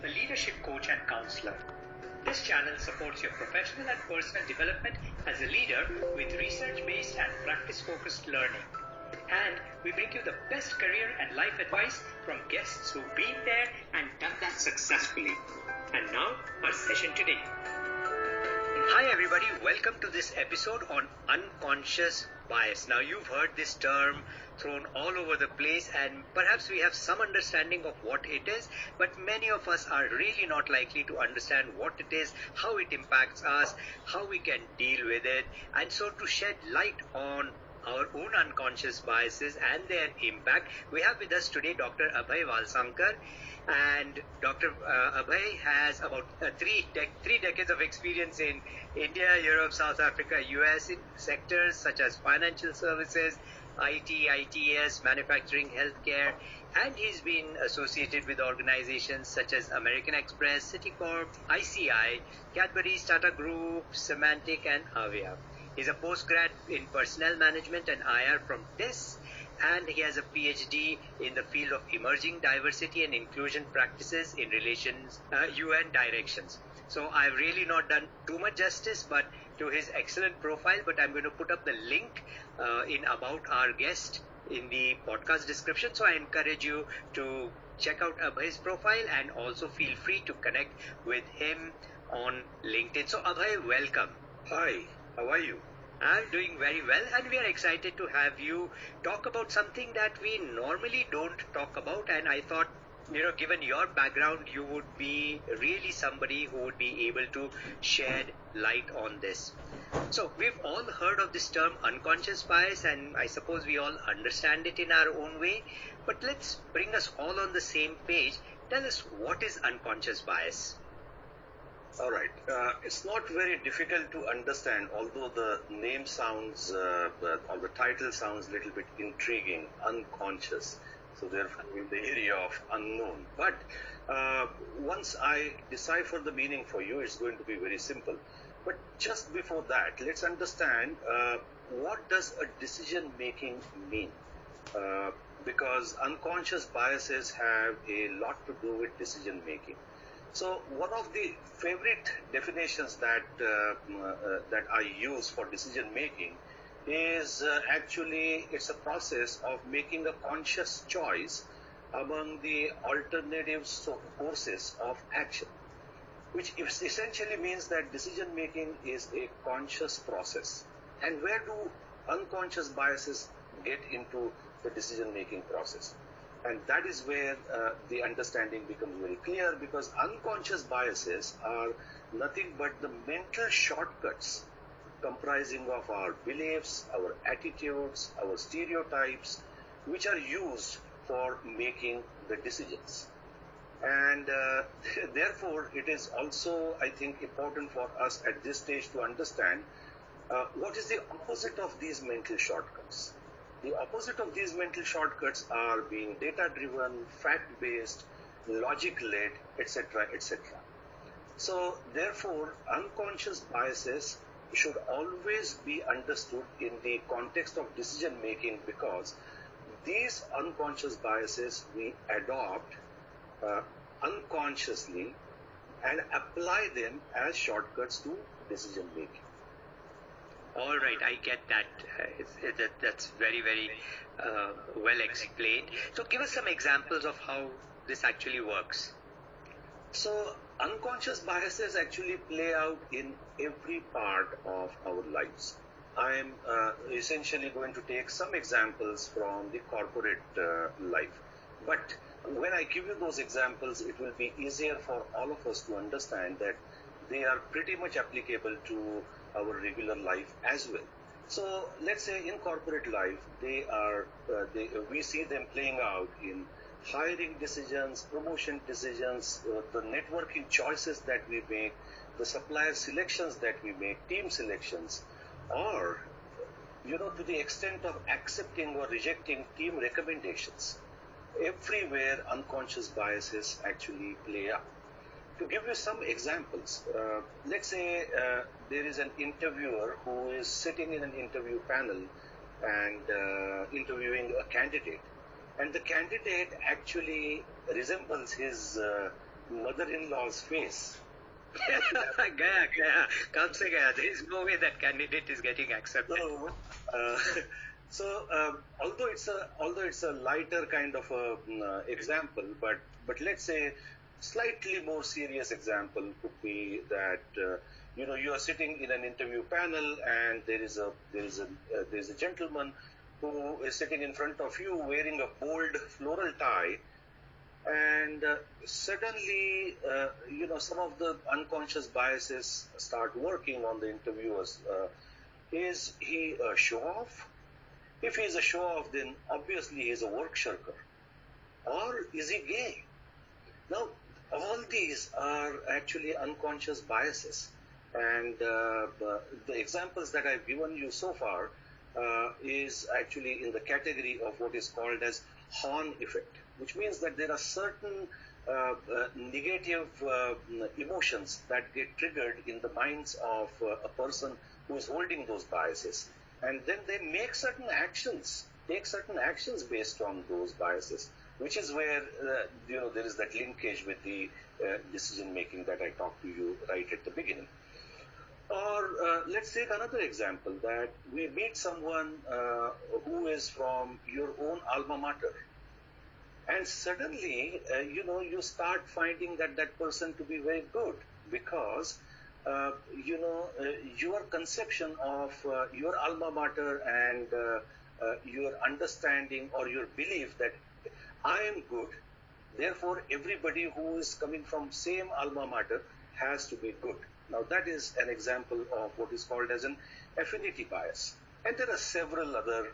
a leadership coach and counselor. This channel supports your professional and personal development as a leader with research-based and practice-focused learning. And we bring you the best career and life advice from guests who've been there and done that successfully. And now, our session today. Hi everybody, welcome to this episode on unconscious bias. Now you've heard this term thrown all over the place and perhaps we have some understanding of what it is, but many of us are really not likely to understand what it is, how it impacts us, how we can deal with it. And so to shed light on our own unconscious biases and their impact, we have with us today Dr. Abhay Valsangkar. And Dr. Abhay has about three decades of experience in India, Europe, South Africa, US in sectors such as financial services, IT, ITeS, manufacturing, healthcare, and he's been associated with organizations such as American Express, Citicorp, ICI, Cadbury, Tata Group, Symantec, and Avaya. He's a post-grad in personnel management and IR from ITeS, and he has a PhD in the field of emerging diversity and inclusion practices in relations, UN directions. So I've really not done too much justice but to his excellent profile, but I'm going to put up the link in about our guest in the podcast description. So I encourage you to check out Abhay's profile and also feel free to connect with him on LinkedIn. So Abhay, welcome. Hi, how are you? I'm doing very well, and we are excited to have you talk about something that we normally don't talk about. And I thought, given your background, you would be really somebody who would be able to shed light on this. So we've all heard of this term unconscious bias, and I suppose we all understand it in our own way. But let's bring us all on the same page. Tell us, what is unconscious bias? All right. It's not very difficult to understand, although the name sounds, or the title sounds a little bit intriguing, unconscious. So therefore in the area of unknown. But once I decipher the meaning for you, it's going to be very simple. But just before that, let's understand what does a decision making mean? Because unconscious biases have a lot to do with decision making. So one of the favorite definitions that I use for decision making is actually it's a process of making a conscious choice among the alternative courses of action, which essentially means that decision making is a conscious process. And where do unconscious biases get into the decision making process? And that is where the understanding becomes very clear, because unconscious biases are nothing but the mental shortcuts comprising of our beliefs, our attitudes, our stereotypes, which are used for making the decisions. And therefore, it is also, I think, important for us at this stage to understand what is the opposite of these mental shortcuts. The opposite of these mental shortcuts are being data-driven, fact-based, logic-led, etc., etc. So, therefore, unconscious biases should always be understood in the context of decision-making, because these unconscious biases we adopt unconsciously and apply them as shortcuts to decision-making. All right, I get that. That's very, very well explained. So give us some examples of how this actually works. So unconscious biases actually play out in every part of our lives. I am essentially going to take some examples from the corporate life. But when I give you those examples, it will be easier for all of us to understand that they are pretty much applicable to our regular life as well. So let's say in corporate life, we see them playing out in hiring decisions, promotion decisions, the networking choices that we make, the supplier selections that we make, team selections, or to the extent of accepting or rejecting team recommendations. Everywhere unconscious biases actually play out. To give you some examples, let's say there is an interviewer who is sitting in an interview panel and interviewing a candidate, and the candidate actually resembles his mother-in-law's face. Gaya, kam se gaya. There is no way that candidate is getting accepted. Uh, although it's a lighter kind of example, but let's say slightly more serious example could be that you are sitting in an interview panel and there is a gentleman who is sitting in front of you wearing a bold floral tie, and suddenly some of the unconscious biases start working on the interviewers. Is he a show-off? If he is a show-off, then obviously he is a work shirker. Or is he gay? Now, all these are actually unconscious biases. And the examples that I've given you so far is actually in the category of what is called as Horn effect, which means that there are certain negative emotions that get triggered in the minds of a person who is holding those biases, and then they make certain actions, take certain actions based on those biases, which is where there is that linkage with the decision making that I talked to you right at the beginning. Or let's take another example, that we meet someone who is from your own alma mater, and suddenly you start finding that person to be very good, because your conception of your alma mater and your understanding or your belief that I am good, therefore everybody who is coming from same alma mater has to be good. Now that is an example of what is called as an affinity bias. And there are several other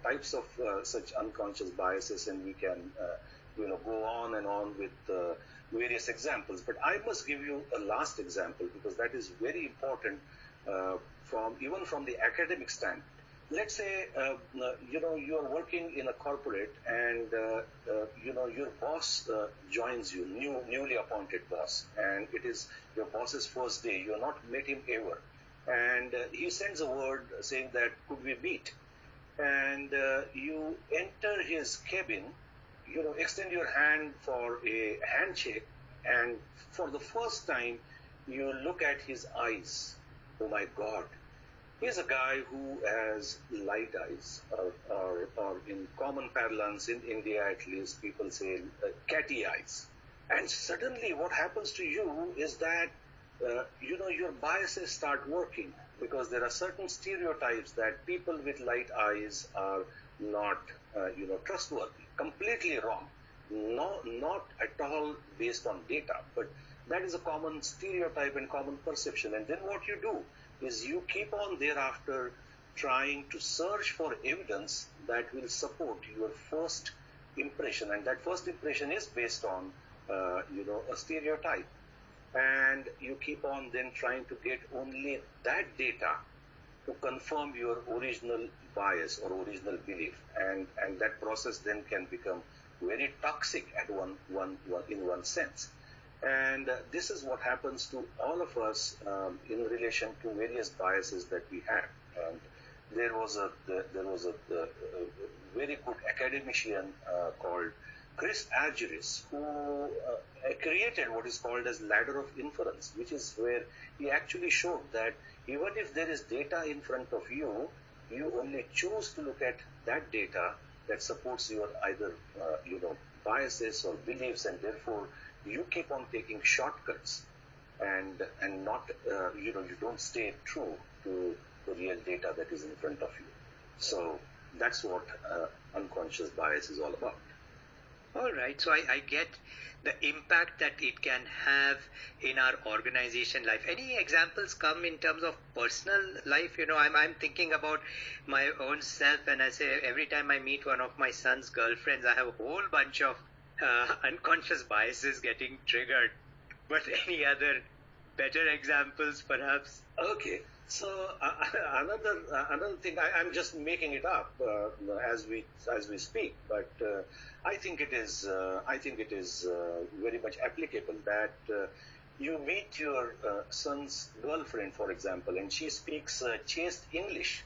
types of such unconscious biases, and we can go on and on with various examples. But I must give you a last example, because that is very important even from the academic standpoint. Let's say you are working in a corporate, and your boss joins you, newly appointed boss, and it is your boss's first day. You have not met him ever, and he sends a word saying that could we meet, and you enter his cabin, extend your hand for a handshake, and for the first time you look at his eyes. Oh my God, he's a guy who has light eyes, or in common parlance in India at least, people say catty eyes. And suddenly what happens to you is that your biases start working, because there are certain stereotypes that people with light eyes are not trustworthy. Completely wrong. No, not at all based on data, but that is a common stereotype and common perception. And then what you do is you keep on thereafter trying to search for evidence that will support your first impression, and that first impression is based on a stereotype, and you keep on then trying to get only that data to confirm your original bias or original belief, and that process then can become very toxic at in one sense. And this is what happens to all of us in relation to various biases that we have. And there was a very good academician called Chris Argyris, who created what is called as ladder of inference, which is where he actually showed that even if there is data in front of you, you only choose to look at that data that supports your either biases or beliefs, and therefore you keep on taking shortcuts and not you don't stay true to the real data that is in front of you. So that's what unconscious bias is all about. All right, so I get the impact that it can have in our organization life. Any examples come in terms of personal life? I'm thinking about my own self, and I say every time I meet one of my son's girlfriends, I have a whole bunch of unconscious biases getting triggered. But any other better examples, perhaps? Okay. So another thing, I'm just making it up as we speak, but I think it is very much applicable that you meet your son's girlfriend, for example, and she speaks chaste English,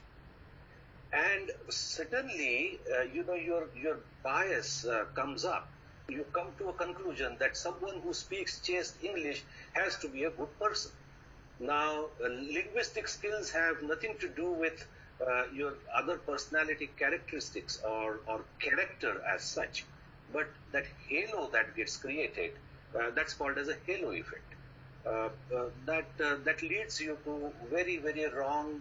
and suddenly your bias comes up you come to a conclusion that someone who speaks chaste English has to be a good person. Now, linguistic skills have nothing to do with your other personality characteristics or character as such, but that halo that gets created, that's called as a halo effect. That leads you to very, very wrong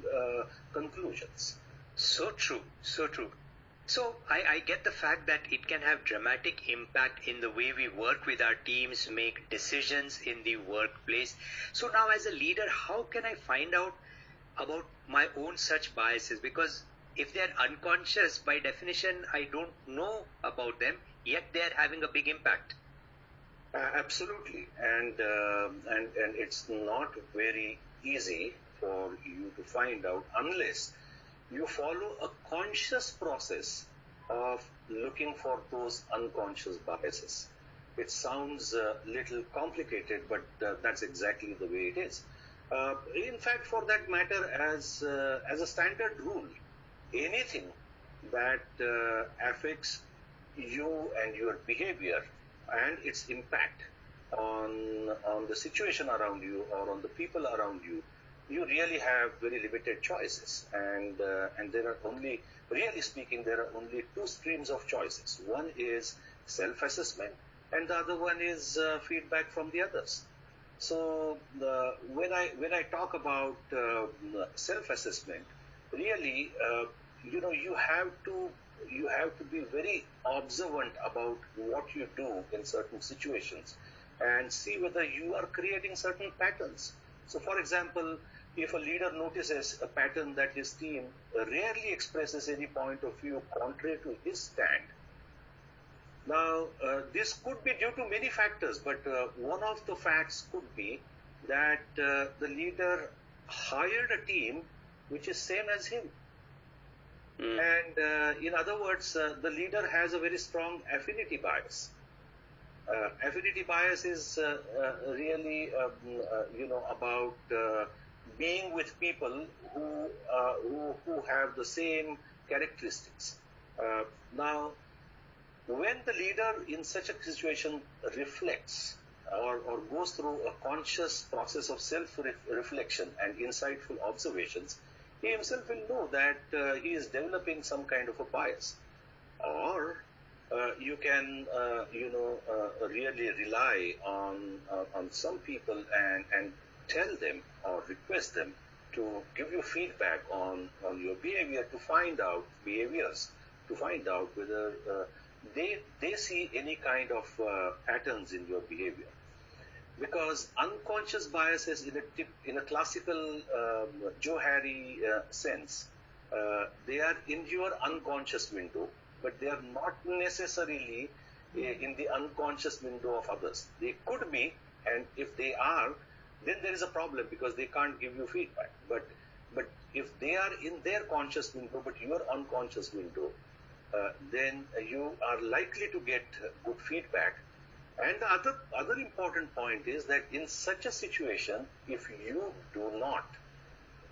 conclusions. So true, so true. So I get the fact that it can have dramatic impact in the way we work with our teams, make decisions in the workplace. So now as a leader, how can I find out about my own such biases? Because if they're unconscious, by definition, I don't know about them, yet they're having a big impact. Absolutely, and it's not very easy for you to find out unless you follow a conscious process of looking for those unconscious biases. It sounds a little complicated, but that's exactly the way it is. In fact, for that matter, as a standard rule, anything that affects you and your behavior and its impact on the situation around you or on the people around you, you really have very limited choices, and there are only, really speaking, there are only two streams of choices. One is self-assessment, and the other one is feedback from the others. So when I talk about self-assessment, really, you have to be very observant about what you do in certain situations and see whether you are creating certain patterns. So, for example, if a leader notices a pattern that his team rarely expresses any point of view contrary to his stand, now this could be due to many factors, but one of the facts could be that the leader hired a team which is same as him. And in other words, the leader has a very strong affinity bias. Affinity bias is really, about being with people who have the same characteristics. Now, when the leader in such a situation reflects or goes through a conscious process of self-reflection and insightful observations, he himself will know that he is developing some kind of a bias. Or you can, really rely on some people and tell them or request them to give you feedback on your behavior to find out whether they see any kind of patterns in your behavior. Because unconscious biases in a classical Joe Harry sense, they are in your unconscious window, but they are not necessarily in the unconscious window of others. They could be, and if they are, then there is a problem because they can't give you feedback. But if they are in their conscious window, but your unconscious window, then you are likely to get good feedback. And the other important point is that in such a situation, if you do not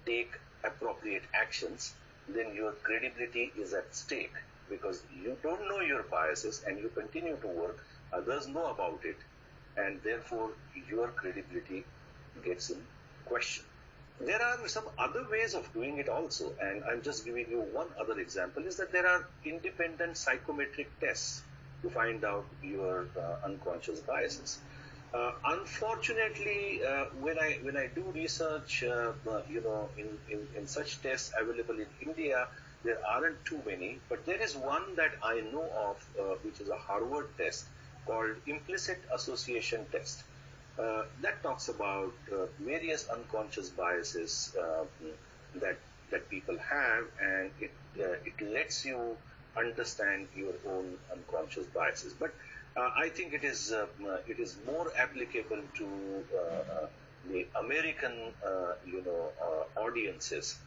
take appropriate actions, then your credibility is at stake, because you don't know your biases and you continue to work, others know about it, and therefore your credibility gets in question. There are some other ways of doing it also, and I'm just giving you one other example, is that there are independent psychometric tests to find out your unconscious biases. Unfortunately, when I do research, in such tests available in India, there aren't too many, but there is one that I know of, which is a Harvard test called implicit association test. That talks about various unconscious biases that people have, and it lets you understand your own unconscious biases. But I think it is more applicable to the American audiences.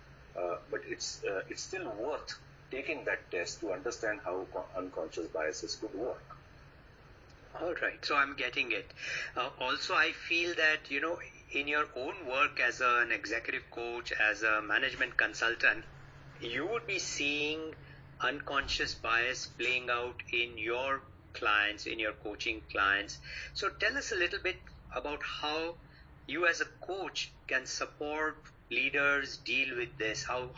But it's still worth taking that test to understand how unconscious biases could work. All right, so I'm getting it. Also, I feel that, in your own work as an executive coach, as a management consultant, you would be seeing unconscious bias playing out in your clients, in your coaching clients. So tell us a little bit about how you as a coach can support leaders deal with this. How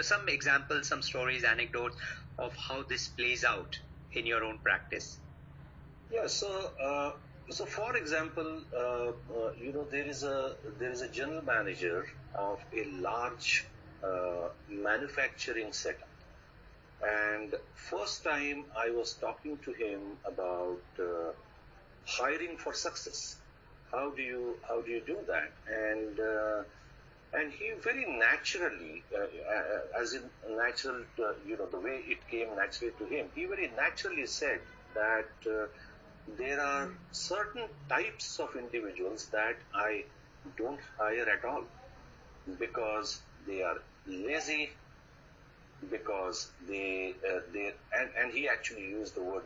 some examples, some stories, anecdotes of how this plays out in your own practice. Yeah. So for example, there is a general manager of a large manufacturing setup, and first time I was talking to him about hiring for success. How do you do that? And he very naturally, as in natural, the way it came naturally to him, he very naturally said that there are certain types of individuals that I don't hire at all because they are lazy, because and he actually used the word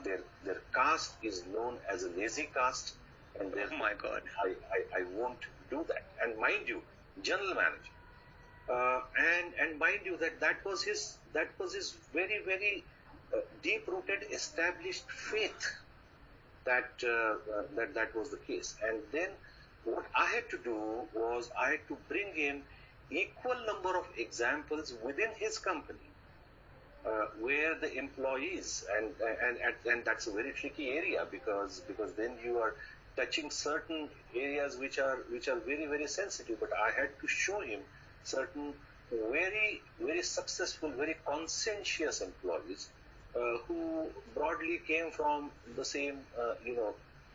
their caste is known as a lazy caste, and oh my God, I won't do that. And mind you, general manager, and mind you that was his very very deep rooted established faith that was the case. And then what I had to do was I had to bring in equal number of examples within his company where the employees and that's a very tricky area because then you are touching certain areas which are very very sensitive. But I had to show him certain very very successful, very conscientious employees who broadly came from the same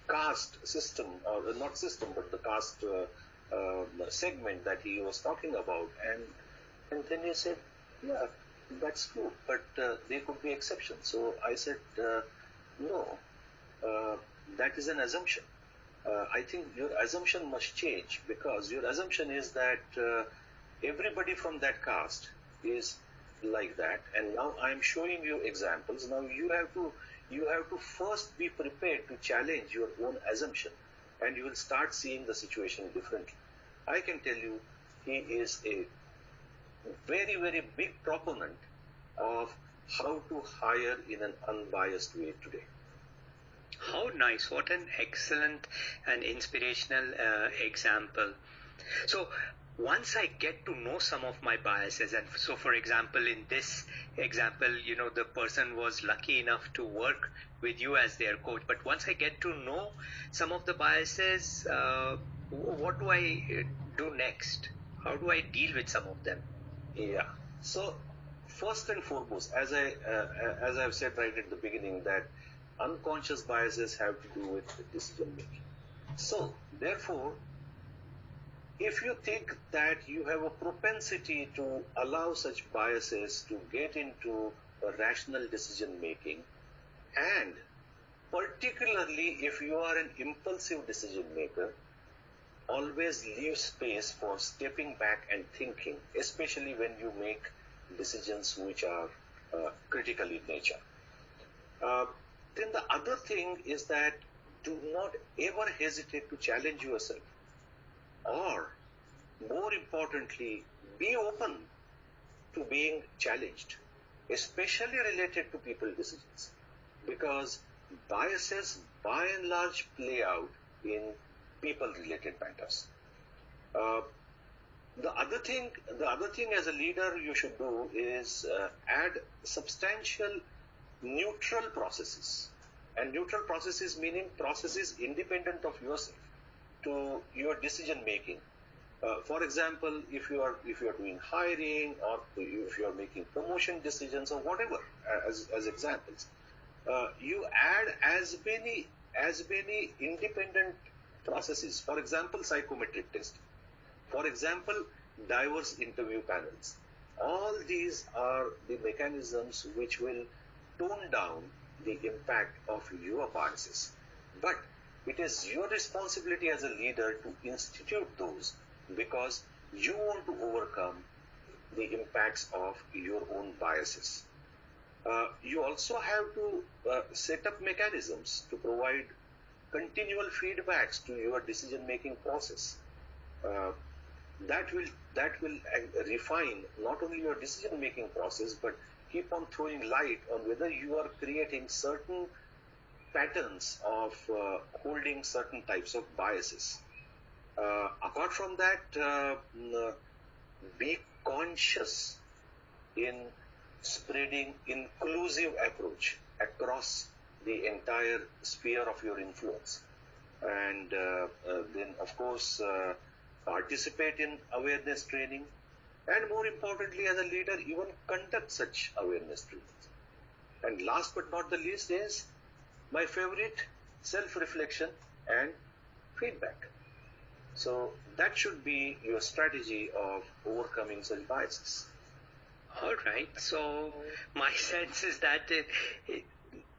caste system, or not system but the caste segment that he was talking about. And then he said, yeah, that's true, but there could be exceptions. So I said, no, that is an assumption. I think your assumption must change, because your assumption is that everybody from that caste is like that, and now I'm showing you examples. Now you have to first be prepared to challenge your own assumption, and you will start seeing the situation differently. I can tell you, he is a very very big proponent of how to hire in an unbiased way today. How nice. What an excellent and inspirational example. So once I get to know some of my biases, and so for example, in this example, the person was lucky enough to work with you as their coach. But once I get to know some of the biases, what do I do next? How do I deal with some of them? Yeah. So first and foremost, as I've said right at the beginning, that unconscious biases have to do with decision making. So therefore, if you think that you have a propensity to allow such biases to get into a rational decision making, and particularly if you are an impulsive decision maker, always leave space for stepping back and thinking, especially when you make decisions which are critical in nature. Then the other thing is that do not ever hesitate to challenge yourself, or more importantly, be open to being challenged, especially related to people decisions, because biases by and large play out in people related matters. The other thing as a leader you should do is add substantial neutral processes, and neutral processes meaning processes independent of yourself to your decision making. For example, if you are doing hiring, or if you are making promotion decisions, or whatever, as examples, you add as many independent processes. For example, psychometric testing. For example, diverse interview panels. All these are the mechanisms which will tone down the impact of your biases. But it is your responsibility as a leader to institute those, because you want to overcome the impacts of your own biases. You also have to set up mechanisms to provide continual feedbacks to your decision-making process. That will refine not only your decision-making process, but keep on throwing light on whether you are creating certain patterns of holding certain types of biases. Apart from that, be conscious in spreading inclusive approach across the entire sphere of your influence. And then, of course, participate in awareness training, and more importantly, as a leader, even conduct such awareness trainings. And last but not the least is my favorite, self-reflection and feedback. So that should be your strategy of overcoming such biases. All right. So my sense is that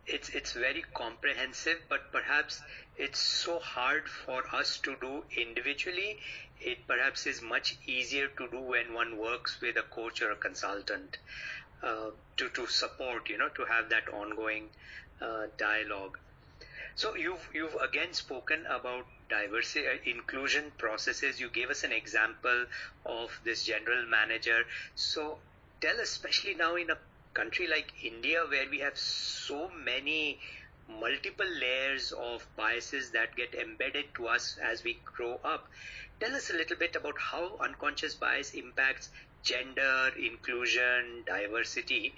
it's very comprehensive, but perhaps it's so hard for us to do individually. It perhaps is much easier to do when one works with a coach or a consultant to support, to have that ongoing dialogue. So you've again spoken about diversity, inclusion processes. You gave us an example of this general manager. So tell us, especially now in a country like India, where we have so many multiple layers of biases that get embedded to us as we grow up. Tell us a little bit about how unconscious bias impacts gender, inclusion, diversity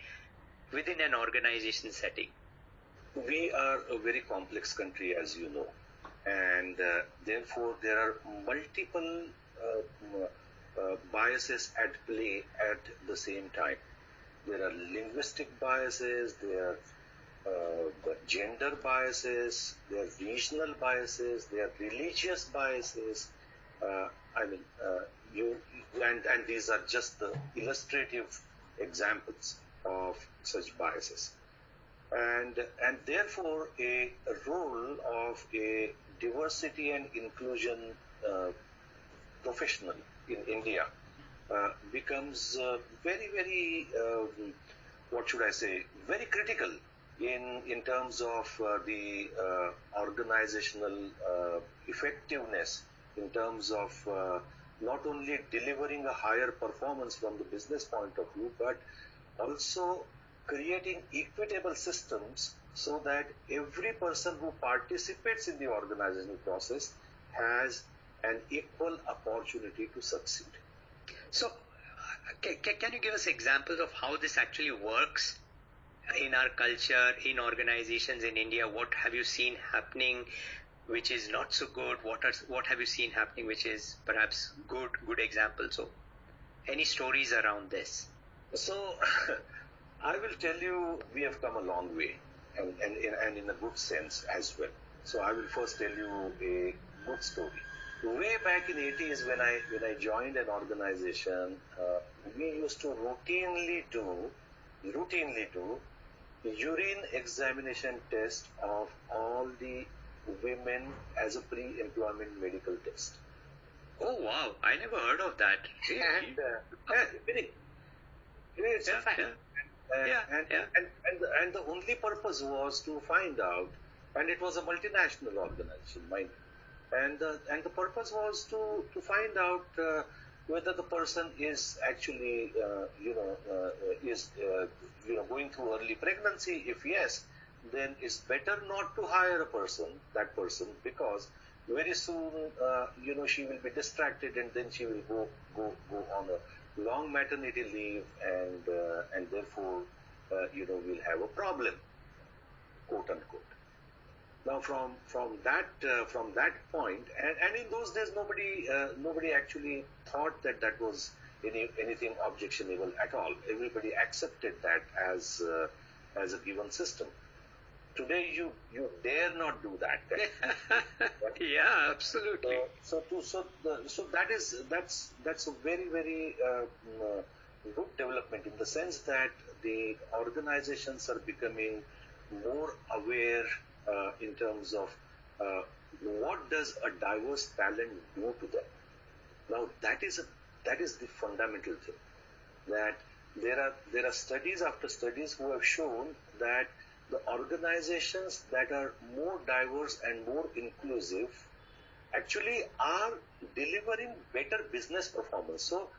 within an organization setting. We are a very complex country, as you know, and therefore there are multiple biases at play at the same time. There are linguistic biases, there are gender biases, there are regional biases, there are religious biases. And these are just the illustrative examples of such biases. And therefore a role of a diversity and inclusion professional in India becomes very, very, what should I say, very critical in terms of the organizational effectiveness, in terms of not only delivering a higher performance from the business point of view, but also creating equitable systems so that every person who participates in the organizational process has an equal opportunity to succeed. So, can you give us examples of how this actually works in our culture, in organizations in India? What have you seen happening which is not so good? What have you seen happening which is perhaps good examples? So, any stories around this? So, I will tell you, we have come a long way, and in a good sense as well. So I will first tell you a good story. Way back in 80s, when I joined an organization, we used to routinely do urine examination test of all the women as a pre-employment medical test. Oh wow! I never heard of that. And it's a fact. And the only purpose was to find out, and it was a multinational organization, mind you, and the purpose was to find out whether the person is actually going through early pregnancy. If yes, then it's better not to hire that person, because very soon she will be distracted, and then she will go on a long maternity leave, and therefore we'll have a problem, quote unquote. Now from that point, and in those days nobody actually thought that was anything objectionable at all. Everybody accepted that as a given system. Today you dare not do that. Yeah, absolutely. So that's a very, very good development, in the sense that the organizations are becoming more aware in terms of what does a diverse talent do to them. Now that is the fundamental thing, that there are studies after studies who have shown that the organizations that are more diverse and more inclusive actually are delivering better business performance. So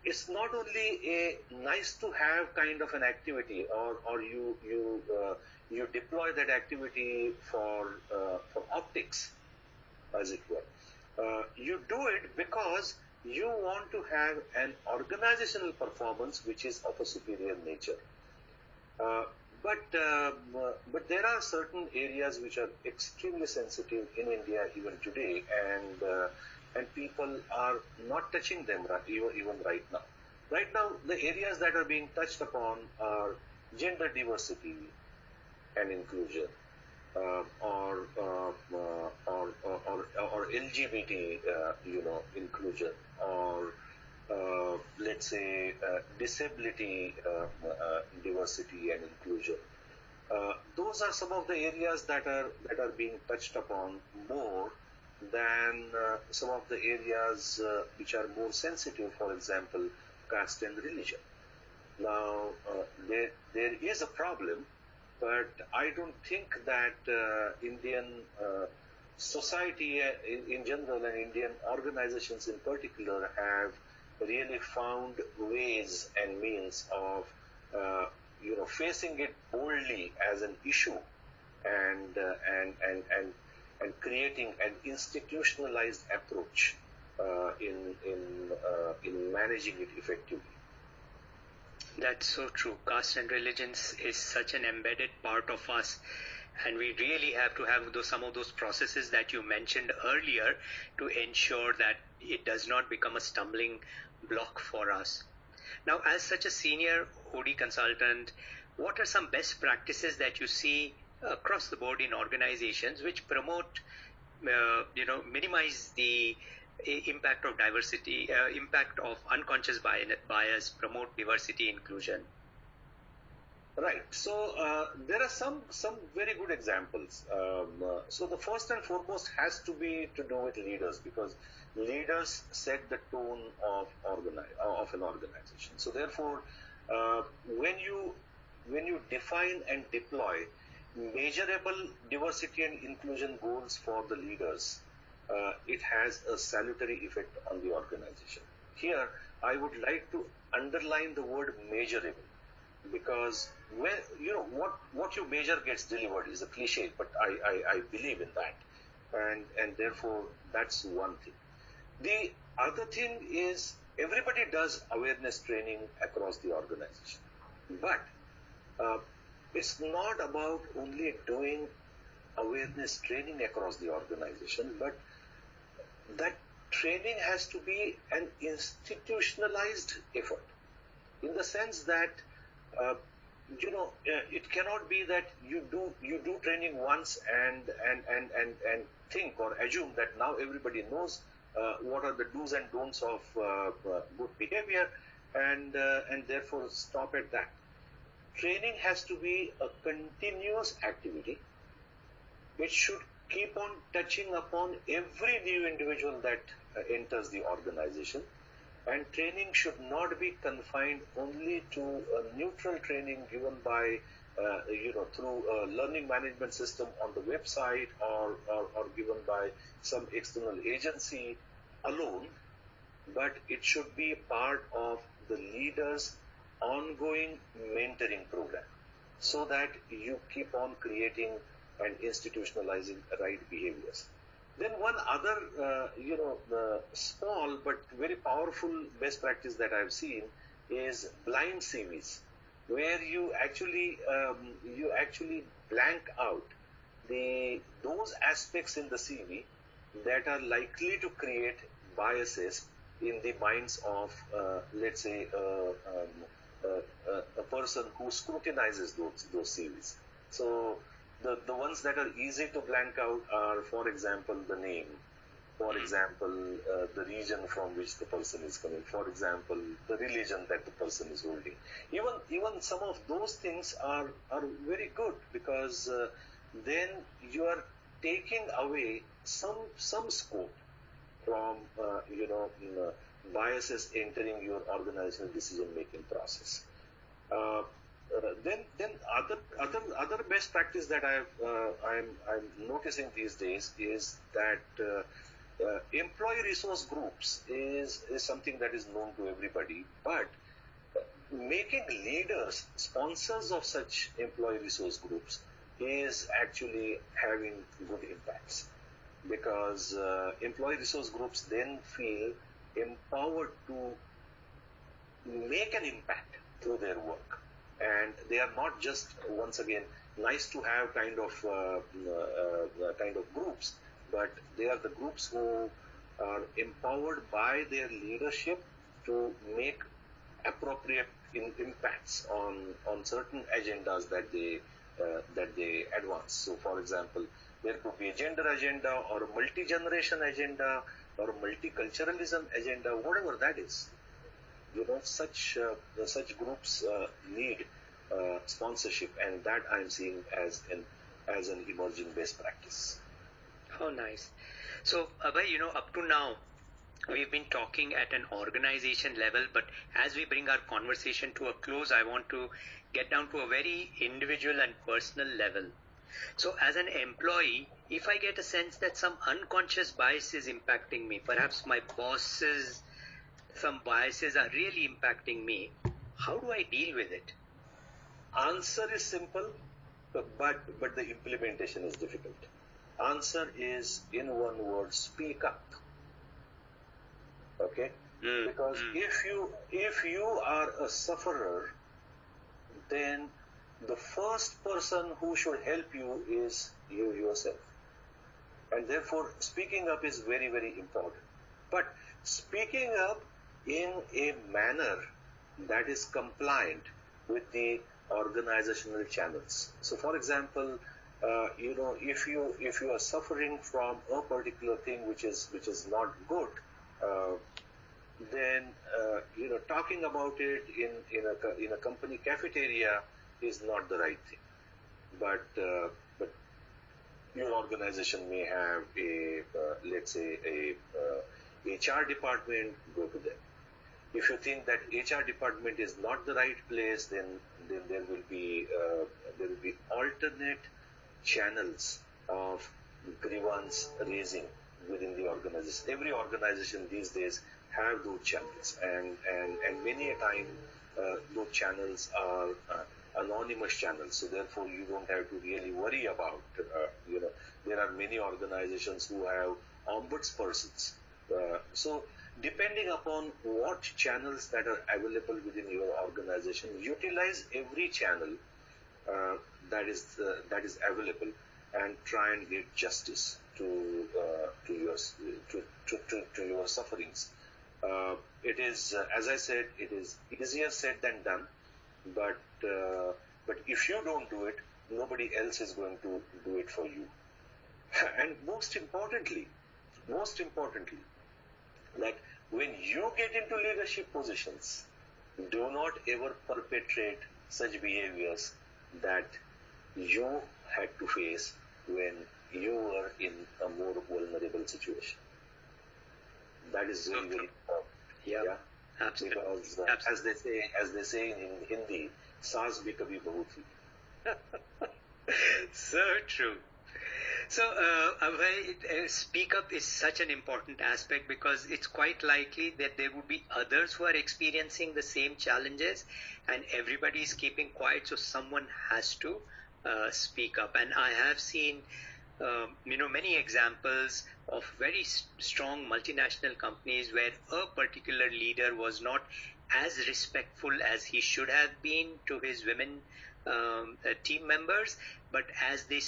it's not only a nice to have kind of an activity, or you deploy that activity for optics, as it were. You do it because you want to have an organizational performance which is of a superior nature. Uh, but there are certain areas which are extremely sensitive in India even today, and people are not touching them even right now. Right now, the areas that are being touched upon are gender diversity and inclusion, or LGBT, inclusion, or let's say disability, diversity and inclusion. Those are some of the areas that are being touched upon more than some of the areas which are more sensitive. For example, caste and religion. Now, there is a problem, but I don't think that Indian society in general and Indian organizations in particular have really found ways and means of facing it boldly as an issue, and creating an institutionalized approach in managing it effectively. That's so true. Caste and religions is such an embedded part of us, and we really have to have some of those processes that you mentioned earlier to ensure that it does not become a stumbling block for us. Now, as such a senior OD consultant, what are some best practices that you see across the board in organizations which promote, minimize the impact of diversity, impact of unconscious bias, promote diversity, inclusion? Right. So there are some very good examples. So the first and foremost has to be to do with leaders, because leaders set the tone of an organization. So therefore, when you define and deploy measurable diversity and inclusion goals for the leaders, it has a salutary effect on the organization. Here, I would like to underline the word measurable, because what you measure gets delivered is a cliche, but I believe in that, and therefore that's one thing. The other thing is, everybody does awareness training across the organization, but it's not about only doing awareness training across the organization, but that training has to be an institutionalized effort, in the sense that it cannot be that you do training once and think or assume that now everybody knows what are the do's and don'ts of good behavior, and therefore stop at that. Training has to be a continuous activity which should keep on touching upon every new individual that enters the organization. And training should not be confined only to a neutral training given by, through a learning management system on the website, or given by some external agency alone, but it should be part of the leader's ongoing mentoring program, so that you keep on creating and institutionalizing right behaviors. Then one other, small but very powerful best practice that I've seen is blind CVs, where you actually blank out those aspects in the CV that are likely to create biases in the minds of, let's say, a person who scrutinizes those CVs. So the ones that are easy to blank out are, for example, the name, for example, the region from which the person is coming, for example, the religion that the person is holding. Even some of those things are very good, because then you are taking away some scope from biases entering your organizational decision making process. Then other best practice that I'm noticing these days is that Employee resource groups is something that is known to everybody, but making leaders sponsors of such employee resource groups is actually having good impacts, because employee resource groups then feel empowered to make an impact through their work, and they are not just, once again, nice to have kind of groups, but they are the groups who are empowered by their leadership to make appropriate impacts on certain agendas that they advance. So, for example, there could be a gender agenda or a multi-generation agenda or a multiculturalism agenda, whatever that is. Such groups need sponsorship, and that I'm seeing as an emerging best practice. Oh, nice. So, Abhay, up to now, we've been talking at an organization level, but as we bring our conversation to a close, I want to get down to a very individual and personal level. So, as an employee, if I get a sense that some unconscious bias is impacting me, perhaps my bosses, some biases are really impacting me, how do I deal with it? Answer is simple, but the implementation is difficult. Answer is, in one word, speak up. Okay? Because if you are a sufferer, then the first person who should help you is you yourself. And therefore, speaking up is very, very important. But speaking up in a manner that is compliant with the organizational channels. So, for example, if you are suffering from a particular thing which is not good, then talking about it in a company cafeteria is not the right thing. But your organization may have let's say a HR department. Go to them. If you think that HR department is not the right place, then there will be alternate channels of grievance raising within the organization. Every organization these days have those channels, and many a time those channels are anonymous channels. So therefore, you don't have to really worry about. There are many organizations who have ombudspersons. So depending upon what channels that are available within your organization, utilize every channel that is available, and try and get justice to your sufferings. It is, as I said, it is easier said than done, but if you don't do it, nobody else is going to do it for you. And most importantly, that when you get into leadership positions, do not ever perpetrate such behaviors that you had to face when you were in a more vulnerable situation. That is very, very important. Yeah. Absolutely. Because as they say in Hindi, saas bhi kabhi bahu thi. So true. So, Abhay, speak up is such an important aspect, because it's quite likely that there would be others who are experiencing the same challenges, and everybody is keeping quiet, so someone has to speak up. And I have seen many examples of very strong multinational companies where a particular leader was not as respectful as he should have been to his women team members, but as they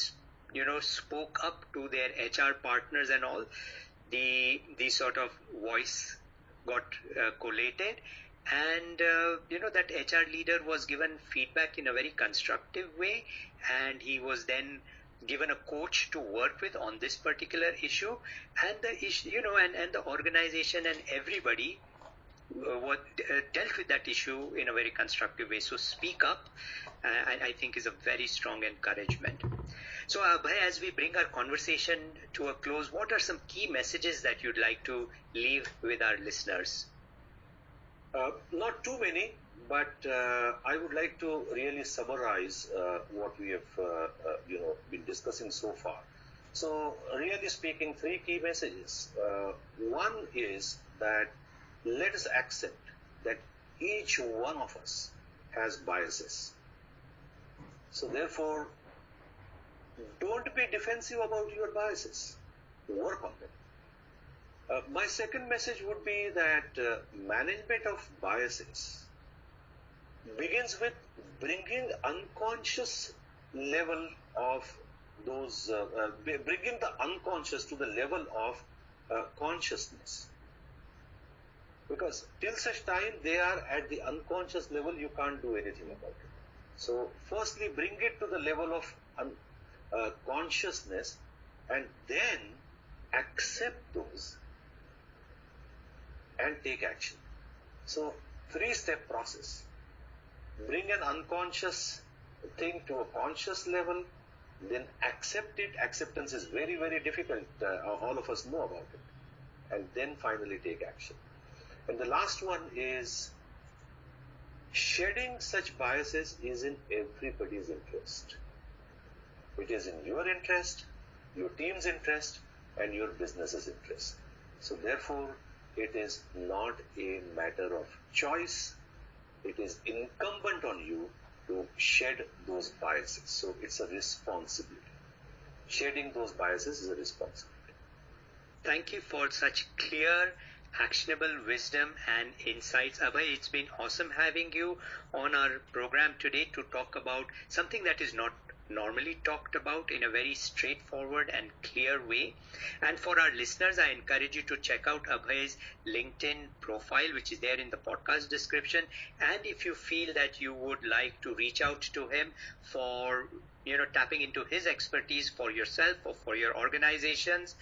spoke up to their HR partners and all, the sort of voice got collated, and that HR leader was given feedback in a very constructive way, and he was then given a coach to work with on this particular issue, and the issue, and the organization and everybody dealt with that issue in a very constructive way. So speak up, I think, is a very strong encouragement. So Abhay, as we bring our conversation to a close, what are some key messages that you'd like to leave with our listeners? Not too many, but I would like to really summarize what we have been discussing so far. So, really speaking, three key messages. One is that let us accept that each one of us has biases. So, therefore, don't be defensive about your biases. Work on them. My second message would be that management of biases begins with bringing unconscious level of those, bringing the unconscious to the level of consciousness. Because till such time they are at the unconscious level, you can't do anything about it. So, firstly, bring it to the level of consciousness, and then accept those and take action. So, three-step process. Bring an unconscious thing to a conscious level, then accept it. Acceptance is very, very difficult. All of us know about it. And then finally take action. And the last one is shedding such biases is in everybody's interest. It is in your interest, your team's interest, and your business's interest. So therefore, it is not a matter of choice. It is incumbent on you to shed those biases. So it's a responsibility. Shedding those biases is a responsibility. Thank you for such clear, actionable wisdom and insights. Abhay, it's been awesome having you on our program today to talk about something that is not normally talked about in a very straightforward and clear way. And for our listeners, I encourage you to check out Abhay's LinkedIn profile, which is there in the podcast description. And if you feel that you would like to reach out to him for tapping into his expertise for yourself or for your organizations,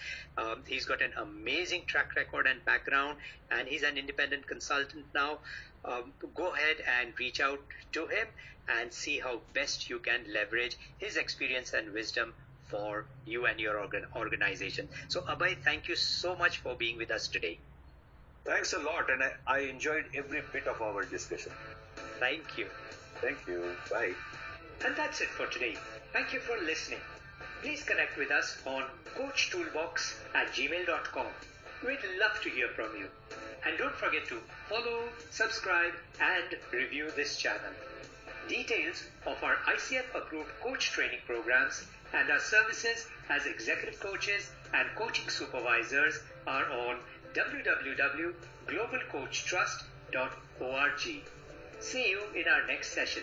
he's got an amazing track record and background, and he's an independent consultant now. Go ahead and reach out to him and see how best you can leverage his experience and wisdom for you and your organization. So Abhay, thank you so much for being with us today. Thanks a lot, and I enjoyed every bit of our discussion. Thank you. Thank you. Bye. And that's it for today. Thank you for listening. Please connect with us on coachtoolbox@gmail.com. We'd love to hear from you. And don't forget to follow, subscribe, and review this channel. Details of our ICF-approved coach training programs and our services as executive coaches and coaching supervisors are on www.globalcoachtrust.org. See you in our next session.